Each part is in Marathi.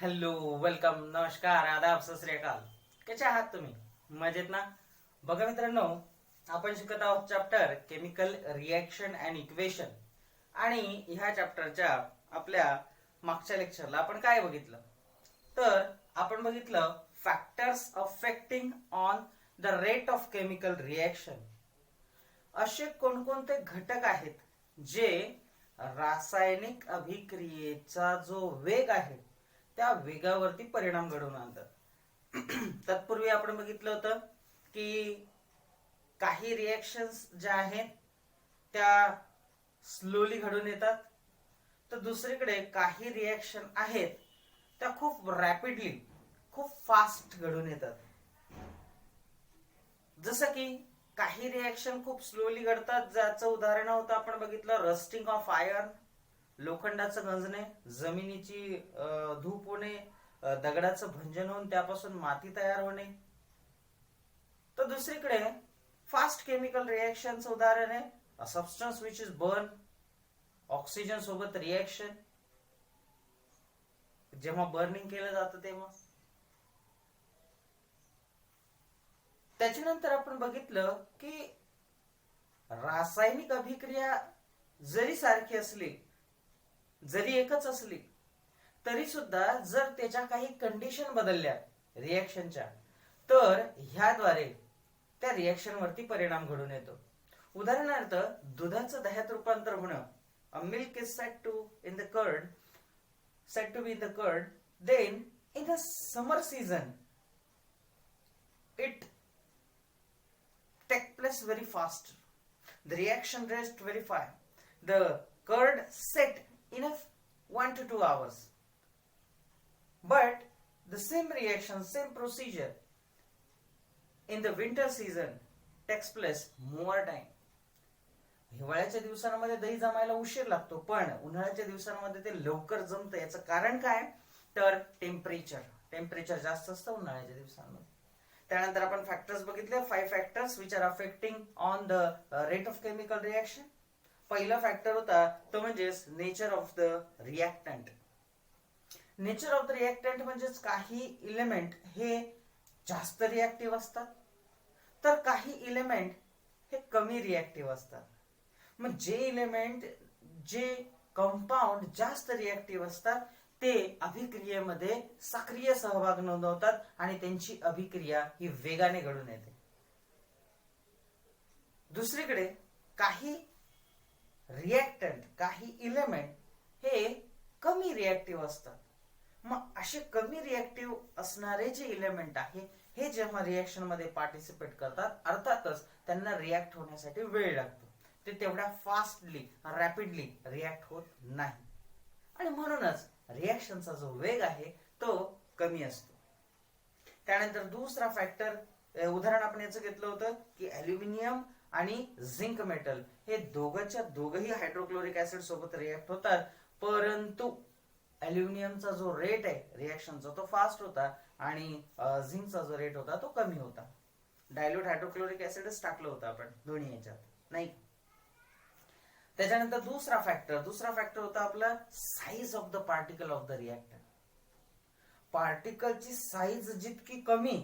हॅलो, वेलकम, नमस्कार, आदाब, सत श्री अकाल. कसे आहात तुम्ही? मजेत ना? बघा मित्रांनो, आपण शिकत आहोत chapter chemical reaction and equation. आणि ह्या चॅप्टरच्या आपल्या मागच्या लेक्चरला आपण काय बघितलं? तर आपण बघितलं factors affecting on the rate of chemical reaction. असे कोणकोणते घटक आहेत जे रासायनिक अभिक्रियेचा जो वेग आहे त्या वेगावरती परिणाम घडवून आणतात. तत्पूर्वी आपण बघितलं होतं की काही रिएक्शन्स ज्या आहेत त्या स्लोली घडून येतात, तर दुसरीकडे काही रिएक्शन आहेत त्या खूप रॅपिडली, खूप फास्ट घडून येतात. जसं की काही रिएक्शन खूप स्लोली घडतात, ज्याचं उदाहरण होतं आपण बघितलं रस्टिंग ऑफ आयर्न, लोखंडाचं गंजणे, जमिनीची धूप होणे, दगडाचं भंजन होऊन त्यापासून माती तयार होणे. तर दुसरीकडे फास्ट केमिकल रिएक्शनचं उदाहरण आहे अ substance which is burn, oxygen सोबत रिएक्शन, जेव्हा बर्निंग केलं जातं तेव्हा. त्याच्यानंतर आपण बघितलं की रासायनिक अभिक्रिया जरी सारखी असली, जरी एकच असली, तरी सुद्धा जर त्याच्या काही कंडिशन बदलल्या रिएक्शनच्या, तर ह्याद्वारे त्या रिएक्शन वरती परिणाम घडून येतो. उदाहरणार्थ दुधाचं दह्यात रूपांतर होणं, a milk is set to in the curd, said to be in the curd, then in the summer season it take place very fast, the reaction rate very fast, the curd set in a 1 to 2 hours, but the same reaction, same procedure in the winter season takes place more time. हिवाळ्याच्या दिवसांमध्ये दही जमायला उशीर लागतो, पण उन्हाळ्याच्या दिवसांमध्ये ते लवकर जमतं. याचं कारण काय? तर टेम्परेचर जास्त असतं उन्हाळ्याच्या दिवसांमध्ये. त्यानंतर आपण फॅक्टर्स बघितले, 5 factors which are affecting on the rate of chemical reaction. पहिला फॅक्टर होता तो म्हणजेच nature of the reactant. Nature of the reactant म्हणजेच काही इलेमेंट हे जास्त रिएक्टिव्ह असतात, तर काही इलेमेंट हे कमी रिएक्टिव्ह असतात. मग जे इलेमेंट, जे कंपाऊंड जास्त रिएक्टिव्ह असतात ते अभिक्रियेमध्ये सक्रिय सहभाग नोंदवतात आणि त्यांची अभिक्रिया ही वेगाने घडून येते. दुसरीकडे काही रिएक्टंट, काही इलेमेंट हे कमी रिएक्टिव्ह असतात. मग असे कमी रिएक्टिव्ह असणारे जे इलेमेंट आहे हे जेव्हा रिएक्शन मध्ये पार्टिसिपेट करतात, अर्थातच त्यांना रिॲक्ट होण्यासाठी वेळ लागतो. ते तेवढ्या फास्टली, रॅपिडली रिॲक्ट होत नाही आणि म्हणूनच रिॲक्शनचा जो वेग आहे तो कमी असतो. त्यानंतर दुसरा फॅक्टर, उदाहरण आपण याचं घेतलं होतं की अल्युमिनियम आणि झिंक मेटल हे दोघही हायड्रोक्लोरिक ऍसिड सोबत रिॲक्ट होतात, परंतु अल्युमिनियमचा जो रेट आहे रिॲक्शनचा तो फास्ट होता आणि झिंकचा जो रेट होता तो कमी होता. डायल्यूट हायड्रोक्लोरिक ऍसिडच टाकलं होतं आपण दोन्ही याच्यात, नाही. त्याच्यानंतर दुसरा फॅक्टर होता आपला size of the particle of the reactant. पार्टिकलची साईज जितकी कमी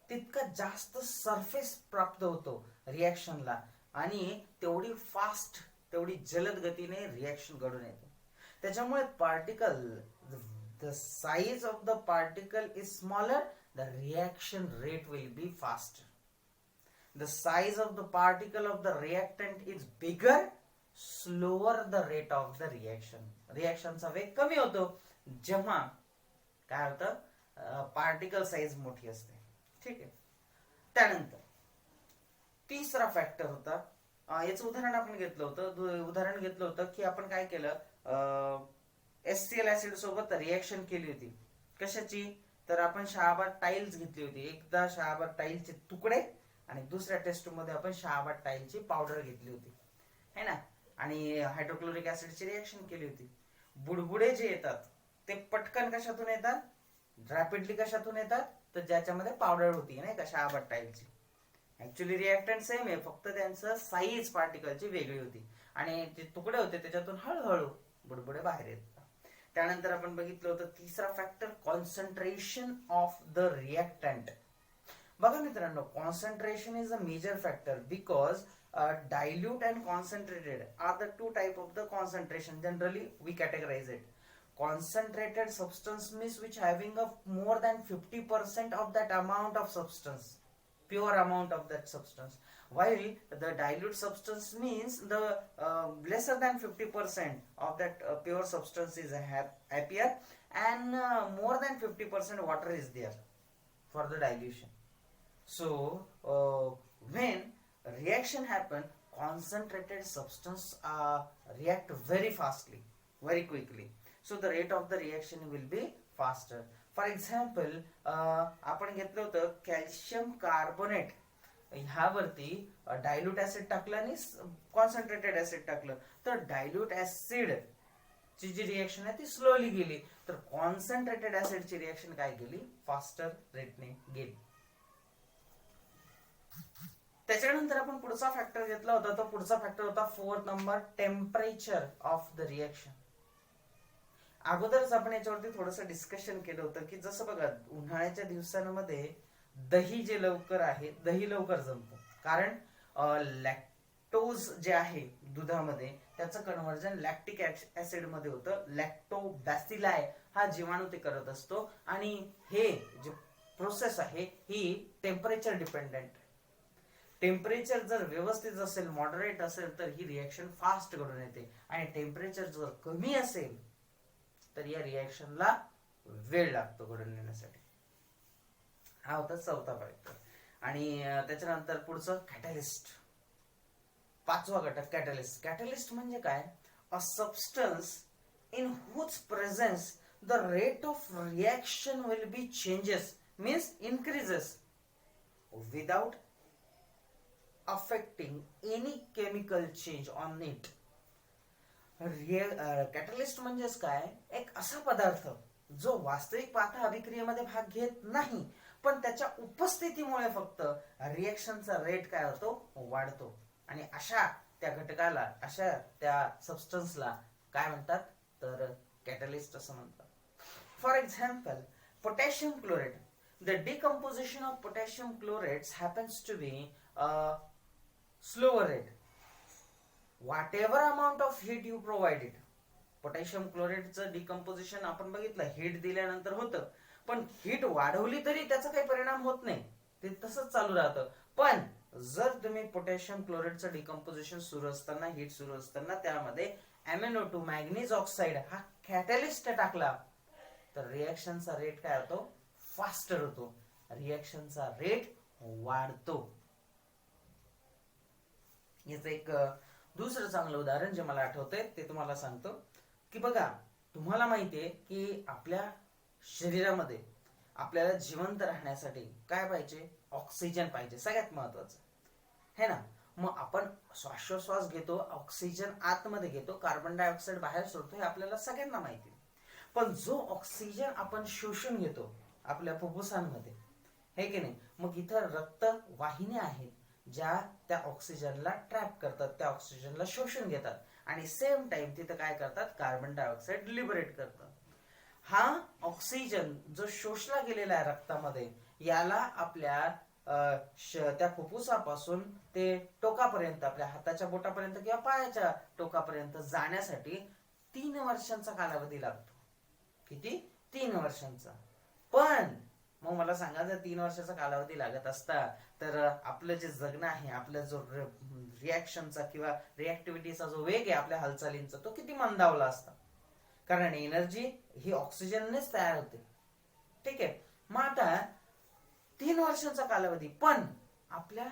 तितका जास्त सरफेस प्राप्त होतो रिएक्शनला आणि तेवढी फास्ट, तेवढी जलद गतीने रिएक्शन घडून येते. त्याच्यामुळे particle, the size of the particle is smaller, the reaction rate will be faster. The size of the particle of the reactant is bigger, slower the rate of the reaction. रिएक्शनचा वेग कमी होतो जेव्हा काय होतं, पार्टिकल साईज मोठी असते. ठीक आहे. त्यानंतर तिसरा फॅक्टर होता, याचं उदाहरण आपण घेतलं होतं की आपण काय केलं, HCl ऍसिड सोबत रिएक्शन केली होती. कशाची? तर आपण शहाबाद टाइल्स घेतली होती. एकदा शहाबाद टाइलचे तुकडे आणि दुसऱ्या टेस्ट मध्ये आपण शहाबाद टाइलची पावडर घेतली होती, है ना, आणि हायड्रोक्लोरिक ऍसिडची रिएक्शन केली होती. बुडबुडे जे येतात ते पटकन कशातून येतात? रॅपिडली कशातून येतात? तर ज्याच्यामध्ये पावडर होती, नाही का, शहाबाद टाइलची. ऍक्च्युअली रिएक्टंट सेम आहे, फक्त त्यांचं साईज पार्टिकलची वेगळी होती आणि जे तुकडे होते त्याच्यातून हळूहळू बुडबुडे बाहेर येतात. त्यानंतर आपण बघितलं होतं तिसरा factor concentration of the reactant. बघा मित्रांनो, concentration is a major factor because dilute and concentrated are the two type of the concentration. Generally we categorize it. Concentrated substance means which having a more than 50% of that amount of substance, pure amount of that substance, while the dilute substance means the lesser than 50% of that pure substance is appear, and more than 50% water is there for the dilution. So when reaction happen, concentrated substance react very fastly, very quickly, so the rate of the reaction will be faster. For example, आपण घेतलं होतं कॅल्शियम कार्बोनेट, ह्यावरती डायल्यूट ऍसिड टाकलं आणि कॉन्सन्ट्रेटेड ऍसिड टाकलं, तर डायल्यूट ऍसिड ची जी रिएक्शन आहे ती स्लोली गेली, तर कॉन्सन्ट्रेटेड ऍसिड ची रिएक्शन काय गेली, फास्टर रेटने गेली. त्याच्यानंतर आपण पुढचा फॅक्टर घेतला होता, तो पुढचा फॅक्टर होता 4th number, temperature of the reaction. अगोदरच आपण याच्यावरती थोडस डिस्कशन केलं होतं की जसं बघा उन्हाळ्याच्या दिवसांमध्ये दही जे लवकर आहे, दही लवकर जमतं, कारण लॅक्टोज जे आहे दुधामध्ये त्याचं कन्व्हर्जन लॅक्टिक ऍसिड मध्ये होतं. लॅक्टोबॅसिलाय हा जीवाणू ते करत असतो, आणि हे जे प्रोसेस आहे ही टेम्परेचर डिपेंडेंट. टेम्परेचर जर व्यवस्थित असेल, मॉडरेट असेल, तर ही रिएक्शन फास्ट घडून येते, आणि टेम्परेचर जर कमी असेल तर या रिएक्शनला वेळ लागतो घडून येण्यासाठी. हा होता चौथा फॅक्टर. आणि त्याच्यानंतर पुढचं कॅटलिस्ट, पाचवा घटक कॅटलिस्ट. कॅटलिस्ट म्हणजे काय, a substance in whose presence the rate of reaction will be changes, means increases without affecting any chemical change on it. कॅटलिस्ट म्हणजेच काय, एक असा पदार्थ जो वास्तविक पाहता अभिक्रियेमध्ये भाग घेत नाही, पण त्याच्या उपस्थितीमुळे फक्त रिएक्शनचा रेट काय होतो, वाढतो, आणि अशा त्या घटकाला, अशा त्या सबस्टन्सला काय म्हणतात, तर कॅटलिस्ट असं म्हणतात. For example, potassium chloride. The decomposition of potassium chlorates happens to be slower rate. Whatever amount of heat you provide it. Potassium क्लोराइडचं डिकम्पोजिशन आपण बघितलं, हीट दिल्यानंतर होतं, पण हीट वाढवली तरी त्याचा काही परिणाम होत नाही, ते तसंच चालू राहतं. पण जर तुम्ही पोटॅशियम क्लोराइडचं डिकम्पोजिशन सुरू असताना, हीट सुरू असताना त्यामध्ये MnO2 मॅग्नीज ऑक्साइड हा कॅटलिस्ट टाकला, तर रिएक्शनचा रेट काय होतो, फास्टर होतो, रिएक्शनचा रेट वाढतो. याचं एक दुसरं चांगलं उदाहरण जे मला आठवतंय ते तुम्हाला सांगतो, की बघा तुम्हाला माहितीये की आपल्या शरीरामध्ये आपल्याला जिवंत राहण्यासाठी काय पाहिजे, ऑक्सिजन पाहिजे, सगळ्यात महत्वाचं है ना. मग आपण श्वासोश्वास घेतो, ऑक्सिजन आतमध्ये घेतो, कार्बन डायऑक्साईड बाहेर सोडतो, हे आपल्याला सगळ्यांना माहिती. पण जो ऑक्सिजन आपण शोषून घेतो आपल्या फुफ्फुसांमध्ये, हे की नाही, मग इथं रक्त वाहिन्या आहेत ज्या त्या ऑक्सिजनला ट्रॅप करतात, त्या ऑक्सिजनला शोषून घेतात, आणि सेम टाइम तिथं काय करतात, कार्बन डायऑक्साईड लिबरेट करतात. हा ऑक्सिजन जो शोषला गेलेला आहे रक्तामध्ये, याला आपल्या त्या फुफ्फुसापासून ते टोकापर्यंत, आपल्या हाताच्या बोटापर्यंत किंवा पायाच्या टोकापर्यंत जाण्यासाठी 3 वर्षांचा कालावधी लागतो. किती, 3 वर्षांचा. पण मग मला सांगा, जर 3 वर्षाचा कालावधी लागत असता तर आपलं जे जगणं आहे, आपला जो रिएक्शनचा किंवा रिएक्टिव्हिटीचा जो वेग आहे आपल्या हालचालींचा, तो किती मंदावला असता, कारण एनर्जी ही ऑक्सिजननेच तयार होते. ठीक आहे. मग आता 3 वर्षांचा कालावधी, पण आपल्या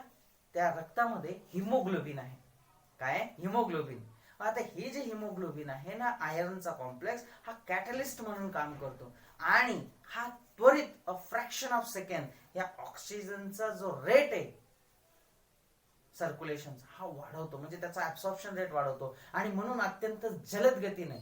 त्या रक्तामध्ये हिमोग्लोबिन आहे. काय, हिमोग्लोबिन. आता हे जे हिमोग्लोबिन आहे ना, आयर्नचा कॉम्प्लेक्स, हा कॅटलिस्ट म्हणून काम करतो, आणि हा त्वरित अ फ्रॅक्शन ऑफ सेकंड या ऑक्सिजनचा जो रेट आहे सर्क्युलेशनचा, हा वाढवतो, म्हणजे त्याचा ऍब्सॉर्प्शन रेट वाढवतो, आणि म्हणून अत्यंत जलद गतीने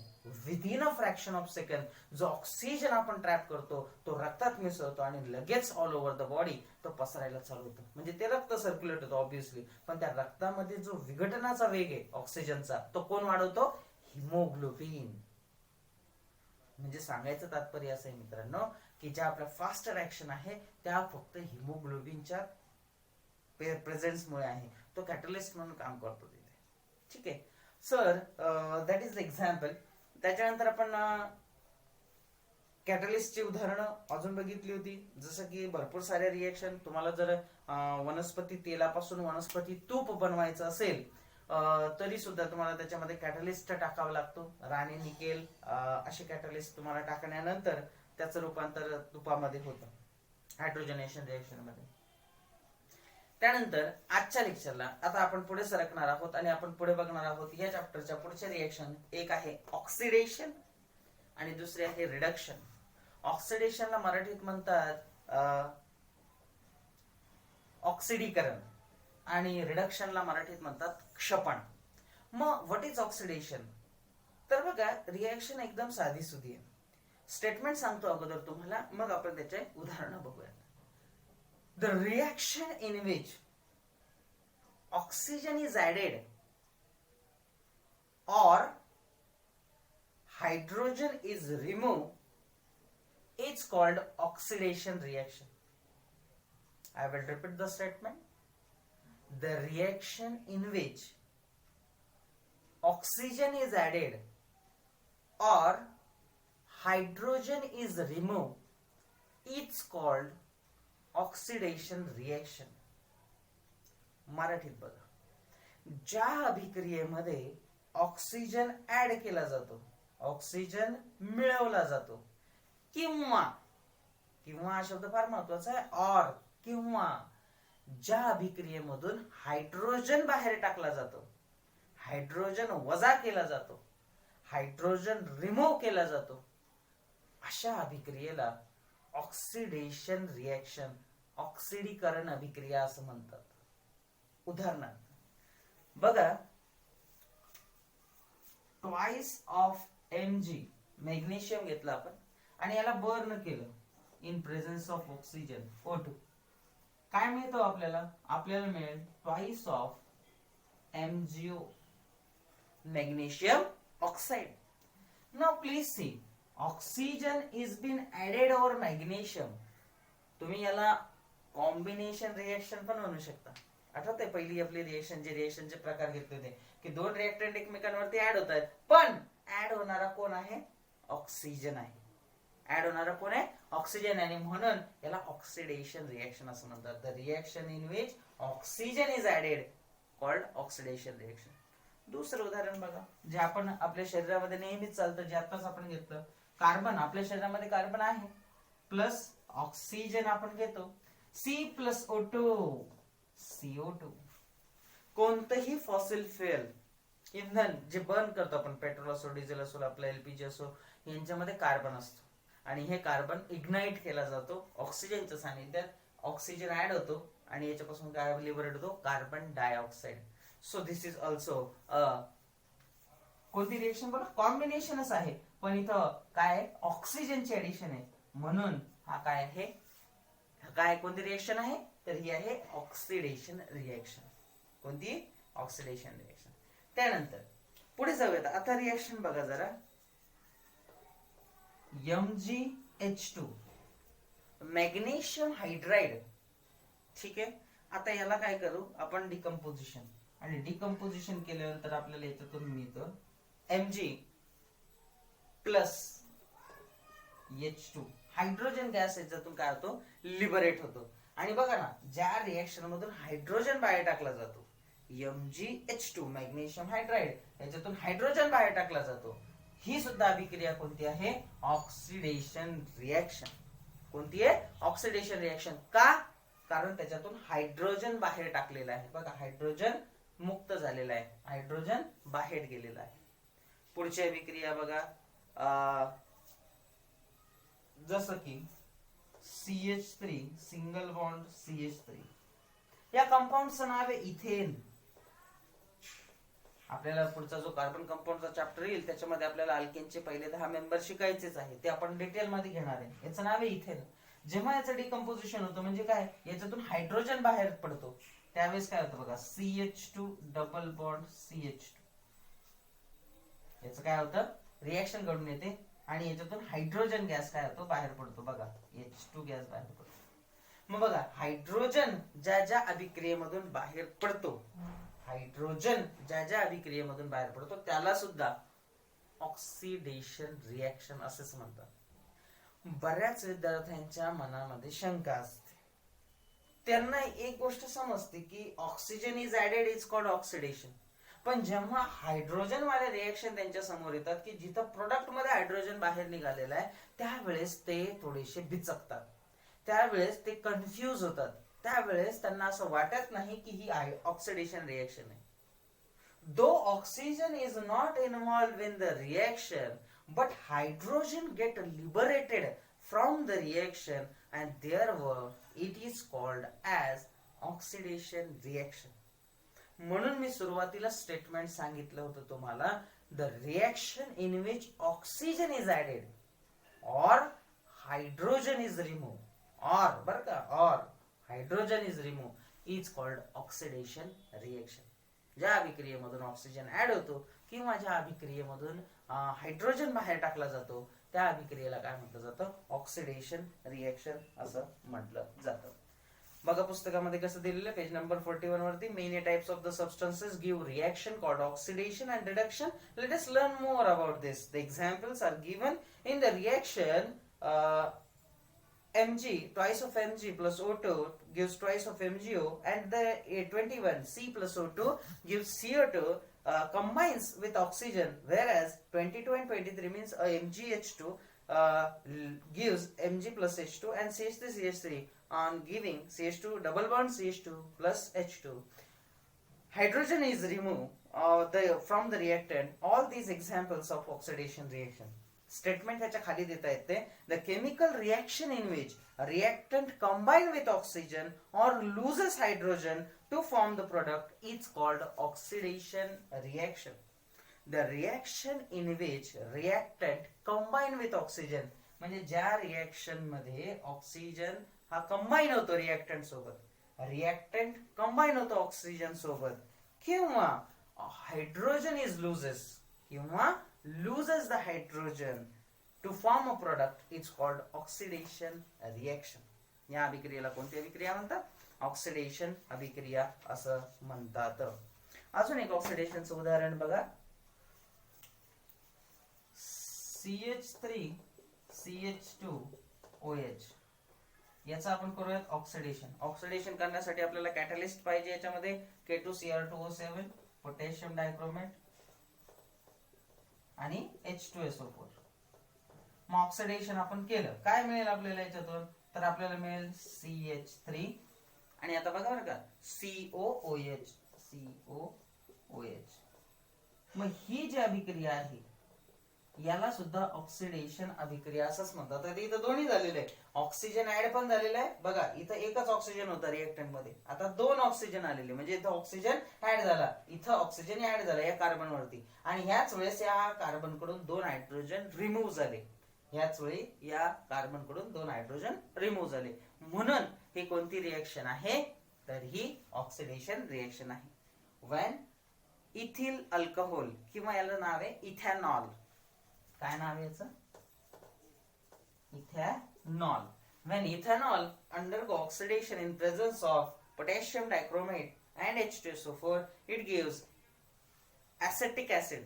within a fraction of second जो ऑक्सिजन आपण ट्रॅप करतो तो रक्तात मिसळतो, आणि लगेच ऑल ओव्हर द बॉडी तो पसरायला चालू होतो. म्हणजे ते रक्त सर्क्युलेट होतं ऑब्व्हियसली, पण त्या रक्तामध्ये जो विघटनाचा वेग आहे ऑक्सिजनचा, तो कोण वाढवतो, हिमोग्लोबिन. म्हणजे सांगायचं तात्पर्य असं आहे मित्रांनो की ज्या आपल्या फास्ट रिॲक्शन आहे त्या फक्त हिमोग्लोबिनच्या प्रेझेन्समुळे आहे. तो कॅटलिस्ट म्हणून काम करतो तिथे. ठीक आहे सर, दॅट इज एक्झाम्पल. त्याच्यानंतर आपण कॅटलिस्टची उदाहरणं अजून बघितली होती, जसं की भरपूर साऱ्या रिएक्शन. तुम्हाला जर वनस्पती तेलापासून वनस्पती तूप बनवायचं असेल तरी सुद्धा तुम्हाला त्याच्यामध्ये कॅटलिस्ट टाकावा लागतो. राणी निकेल असे कॅटलिस्ट तुम्हाला टाकण्यानंतर त्याचं रूपांतर तुपामध्ये होतं हायड्रोजनेशन रिएक्शन मध्ये. त्यानंतर आजच्या लेक्चरला आता आपण पुढे सरकणार आहोत आणि आपण पुढे बघणार आहोत या चॅप्टरच्या पुढचे रिएक्शन. एक आहे ऑक्सिडेशन आणि दुसरे आहे रिडक्शन. ऑक्सिडेशनला मराठीत म्हणतात ऑक्सिडीकरण आणि रिडक्शनला मराठीत म्हणतात क्षपण. मग व्हॉट इज ऑक्सिडेशन? तर बघा रिएक्शन एकदम साधी सुधी आहे. स्टेटमेंट सांगतो अगोदर तुम्हाला, मग आपण त्याचे उदाहरण बघूया. The reaction in which oxygen is added or hydrogen is removed is called oxidation reaction. I will repeat the statement. The reaction in which oxygen is added or hydrogen is removed is called oxidation reaction. मराठीत बघा, ज्या अभिक्रियेमध्ये ऑक्सिजन ऍड केला जातो, ऑक्सिजन मिळवला जातो, किंवा किंवा हा शब्द फार महत्वाचा आहे, और किंवा ज्या अभिक्रियेमधून हायड्रोजन बाहेर टाकला जातो, हायड्रोजन वजा केला जातो, हायड्रोजन रिमूव्ह केला जातो, अशा अभिक्रियेला ऑक्सिडेशन रिएक्शन, ऑक्सिडीकरण अभिक्रिया असं म्हणतात. उदाहरणार्थ बघा, ट्वाइस ऑफ Mg मॅग्नेशियम घेतला आपण आणि याला बर्न केलं in presence of oxygen O2. काय मिळतो आपल्याला? आपल्याला मिळेल twice of MgO magnesium oxide. Now please see, oxygen is been added over magnesium. तुम्ही याला कॉम्बिनेशन रिएक्शन पण म्हणू शकता. आठवतंय पहिली आपली रिएक्शनचे प्रकार घेतले होते की दोन रिएक्टंट एकमेकांवरती ऍड होत आहेत, पण ऍड होणारा कोण आहे? ऑक्सिजन आहे. ऍड होणारा कोण आहे? ऑक्सिजन. आणि म्हणून याला ऑक्सिडेशन रिएक्शन असं म्हणतात. The reaction in which oxygen is added called oxidation reaction. दुसरं उदाहरण बघा, जे आपण आपल्या शरीरामध्ये नेहमीच चालतं, जे आताच आपण घेतलं, कार्बन. आपल्या शरीरामध्ये कार्बन आहे, प्लस ऑक्सिजन आपण घेतो, C+O2 CO2. कोणतंही फॉसिल फ्युएल इंधन जे बर्न करतो आपण, पेट्रोल असो, डिझेल असो, आपला LPG असो, यांच्यामध्ये कार्बन असतो आणि हे कार्बन इग्नाइट केला जातो ऑक्सिजनच्या सानिध्यात. ऑक्सिजन ऍड होतो आणि याच्यापासून काय लिबरेट होतो? Carbon dioxide. So this is also कोणती रिएक्शन? बघा, कॉम्बिनेशनच आहे, पण इथं काय ऑक्सिजनची ऍडिशन आहे, म्हणून हा काय आहे? काय कोणती रिएक्शन आहे? तर ही आहे ऑक्सिडेशन रिएक्शन. कोणती? Oxidation reaction. त्यानंतर पुढे जाऊयात. आता रिएक्शन बघा जरा, MgH2 मॅग्नेशियम हायड्राइड. ठीक आहे, आता याला काय करू आपण? डिकम्पोजिशन. आणि डिकम्पोजिशन केल्यानंतर आपल्याला याच्यातून मिळतं Mg plus H2. Hydrogen gas याच्यातून काय होतो? लिबरेट होतो. आणि बघा ना, ज्या रिएक्शन मधून हायड्रोजन बाहेर टाकला जातो, MgH2 मॅग्नेशियम हायड्राइड, याच्यातून हायड्रोजन बाहेर टाकला जातो, ही सुद्धा अभिक्रिया कोणती आहे? Oxidation reaction. कोणती आहे? Oxidation reaction. का? कारण त्याच्यातून हायड्रोजन बाहेर टाकलेला आहे. बघा, हायड्रोजन मुक्त झालेला आहे, हायड्रोजन बाहेर गेलेला आहे. पुढची अभिक्रिया बघा, जसं की CH3 सिंगल बॉन्ड CH3. या कंपाऊंडचं नाव आहे इथेन. आपल्याला पुढचा जो कार्बन कंपाऊंडचा चॅप्टर येईल त्याच्यामध्ये आपल्याला अल्केनचे पहिले 10 मेंबर शिकायचेच आहे, ते आपण डिटेल मध्ये घेणार आहे. याचं नाव आहे इथेन. जेव्हा याचं डिकम्पोजिशन होतं म्हणजे काय? याच्यातून हायड्रोजन बाहेर पडतो, त्यावेळेस काय होतं बघा, CH2 डबल बॉन्ड CH2. याचं काय होतं? रिएक्शन घडून येते आणि याच्यातून हायड्रोजन गॅस काय होतो, बाहेर पडतो. बघा H2 गॅस बाहेर पडतो. मग बघा हायड्रोजन ज्या ज्या अभिक्रियेमधून बाहेर पडतो, हायड्रोजन ज्या ज्या अभिक्रियेमधून बाहेर पडतो त्याला सुद्धा ऑक्सिडेशन रिएक्शन असेच म्हणतात. बऱ्याच विद्यार्थ्यांच्या मनामध्ये शंका असते. त्यांना एक गोष्ट समजते की oxygen is added is called oxidation. पण जेव्हा हायड्रोजन वाले रिएक्शन त्यांच्या समोर येतात की जिथं प्रोडक्ट मध्ये हायड्रोजन बाहेर निघालेला आहे, त्यावेळेस ते थोडेसे बिचकतात, त्यावेळेस ते कन्फ्यूज होतात, त्यावेळेस त्यांना असं वाटत नाही की ही ऑक्सिडेशन रिएक्शन आहे. Though oxygen is not involved in the reaction, but hydrogen get liberated from the reaction and therefore it is called as oxidation reaction. म्हणून मी सुरुवातीला स्टेटमेंट सांगितलं होतं तुम्हाला, the reaction in which oxygen is added or hydrogen is removed, or बर का, or hydrogen is removed is called oxidation reaction. ज्या अभिक्रियेमधून ऑक्सिजन ऍड होतो किंवा ज्या अभिक्रियेमधून हायड्रोजन बाहेर टाकला जातो त्या अभिक्रियेला काय म्हटलं जातं, ऑक्सिडेशन रिएक्शन असं म्हटलं जातं. बघा पुस्तकामध्ये कसं दिलेलं आहे, पेज नंबर 41 वरती, many types of the substances give reaction called oxidation and reduction. Let us learn more about this. The examples are given in the reaction. Mg, twice of Mg plus O2 gives twice of MgO, and the 21 C plus O2 gives CO2, combines with oxygen, whereas 22 and 23 means MgH2 gives Mg plus H2 and CH3CH3 on giving CH2 double bond CH2 plus H2. Hydrogen is removed from the reactant. All these examples of oxidation reaction. Statement ह्याच्या खाली देता येते, the chemical reaction in which reactant combine with oxygen or loses hydrogen to form the product is called oxidation reaction. The reaction in which reactant combine with oxygen म्हणजे ज्या रिएक्शन मध्ये ऑक्सिजन हा कंबाइन होतो रिएक्टंट सोबत, रिएक्टंट कंबाइन होतो ऑक्सिजन सोबत, किंवा हाइड्रोजन इज लूजेस किंवा loses the hydrogen to form a product is called oxidation reaction. या अभिक्रियेला कोणती अभिक्रिया म्हणतात, ऑक्सिडेशन अभिक्रिया असं म्हणतात. अजून एक ऑक्सिडेशनचं उदाहरण बघा, CH3 CH2OH याचा आपण करूयात ऑक्सिडेशन. ऑक्सिडेशन करण्यासाठी आपल्याला कॅटलिस्ट पाहिजे. याच्यामध्ये K2Cr2O7, पोटॅशियम डायक्रोमेट आणि H2SO4. मग ऑक्सिडेशन आपण केलं, काय मिळेल आपल्याला याच्यातून, तर आपल्याला मिळेल CH3 आणि आता बघा बरं का COOH. मग ही जी अभिक्रिया आहे याला सुद्धा ऑक्सिडेशन अभिक्रिया असंच म्हणतात. आता इथं दोन्ही झालेलं आहे, ऑक्सिजन ऍड पण झालेलं आहे. बघा इथं एकच ऑक्सिजन होता रिएक्टंट मध्ये, आता 2 ऑक्सिजन आलेले, म्हणजे इथं ऑक्सिजन ऍड झाला, इथं ऑक्सिजन ऍड झाला या कार्बन वरती, आणि ह्याच वेळेस या कार्बन कडून 2 हायड्रोजन रिमूव्ह झाले. ह्याच वेळी या कार्बन कडून 2 हायड्रोजन रिमूव्ह झाले. म्हणून ही कोणती रिएक्शन आहे, तर ही ऑक्सिडेशन रिएक्शन आहे. व्हेन इथिल अल्कोहोल किंवा याला नाव आहे इथेनॉल. काय नाव आहे याचं, ethanol. When ethanol undergo oxidation in presence of potassium dichromate and H2SO4, it gives acetic acid.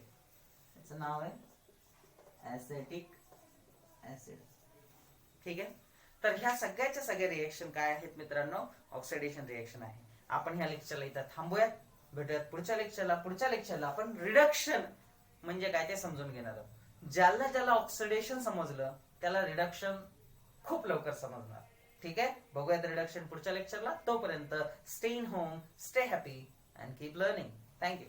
याचं नाव आहे acetic acid. ठीक आहे. तर ह्या सगळ्याच्या सगळ्या रिएक्शन काय आहेत मित्रांनो, ऑक्सिडेशन रिएक्शन आहे. आपण ह्या लेक्चरला इथं थांबूयात, भेटूयात पुढच्या लेक्चरला. पुढच्या लेक्चरला आपण रिडक्शन म्हणजे काय ते समजून घेणार आहोत. ज्याला ज्याला ऑक्सिडेशन समजलं त्याला रिडक्शन खूप लवकर समजणार. ठीक आहे, बघूयात रिडक्शन पुढच्या लेक्चरला. तोपर्यंत stay in home, stay happy and keep learning. Thank you.